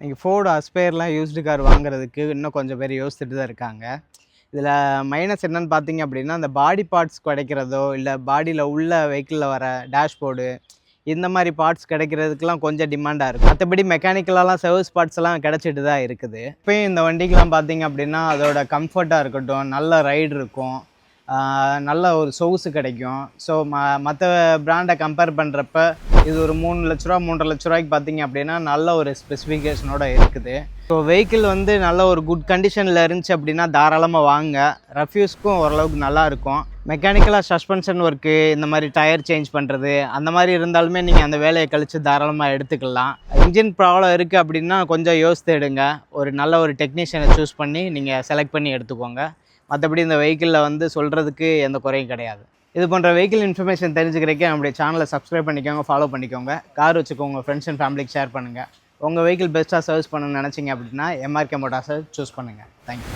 நீங்கள் Ford அஸ்பயர்லாம் used car வாங்குறதுக்கு இன்னும் கொஞ்சம் பேர் யோசிச்சுட்டு தான் இருக்காங்க. இதில் மைனஸ் என்னென்னு பார்த்தீங்க அப்படின்னா, அந்த பாடி பார்ட்ஸ் கிடைக்கிறதோ இல்லை பாடியில் உள்ள வெஹிக்கிளில் வர டேஷ்போர்டு இந்த மாதிரி பார்ட்ஸ் கிடைக்கிறதுக்கெலாம் கொஞ்சம் டிமாண்டாக இருக்கும். மற்றபடி மெக்கானிக்கலாலாம் சர்வீஸ் பார்ட்ஸ்லாம் கிடச்சிட்டு தான் இருக்குது. இப்போயும் இந்த வண்டிக்கெலாம் பார்த்தீங்க அப்படின்னா அதோட கம்ஃபர்ட்டாக இருக்கட்டும், நல்ல ரைடு இருக்கும், நல்ல ஒரு சொகுசு கிடைக்கும். ஸோ மற்ற பிராண்டை கம்பேர் பண்ணுறப்ப இது ஒரு 3 லட்ச ரூபா 3.5 லட்ச ரூபாய்க்கு பார்த்தீங்க அப்படின்னா நல்ல ஒரு ஸ்பெசிஃபிகேஷனோட இருக்குது. ஸோ வெஹிக்கிள் வந்து நல்ல ஒரு குட் கண்டிஷனில் இருந்துச்சு அப்படின்னா தாராளமாக வாங்க. ரஃப்யூஸ்க்கும் ஓரளவுக்கு நல்லாயிருக்கும். மெக்கானிக்கலாக சஸ்பென்ஷன் ஒர்க்கு, இந்த மாதிரி டயர் சேஞ்ச் பண்ணுறது அந்த மாதிரி இருந்தாலுமே நீங்கள் அந்த வேலையை கழித்து தாராளமாக எடுத்துக்கலாம். இன்ஜின் ப்ராப்ளம் இருக்குது அப்படின்னா கொஞ்சம் யோசித்து எடுங்க. ஒரு நல்ல ஒரு டெக்னீஷியனை சூஸ் பண்ணி நீங்கள் செலக்ட் பண்ணி எடுத்துக்கோங்க. மற்றபடி இந்த வெஹிக்கிளில் வந்து சொல்கிறதுக்கு எந்த குறையும் கிடையாது. இது போன்ற வெஹிக்கிள் இன்ஃபர்மேஷன் தெரிஞ்சுக்கிறதுக்கு நம்முடைய சேனலை சப்ஸ்கிரைப் பண்ணிக்கோங்க, ஃபாலோ பண்ணிக்கோங்க. கார் வச்சுக்கோங்க, ஃப்ரெண்ட்ஸ் அண்ட் ஃபேமிலிக்கு ஷேர் பண்ணுங்கள். உங்கள் வெஹிக்கிள் பெஸ்ட்டாக சர்வீஸ் பண்ணணும்னு நினச்சிங்க அப்படின்னா MRK மோட்டார்ஸை சூஸ் பண்ணுங்கள். தேங்க்யூ.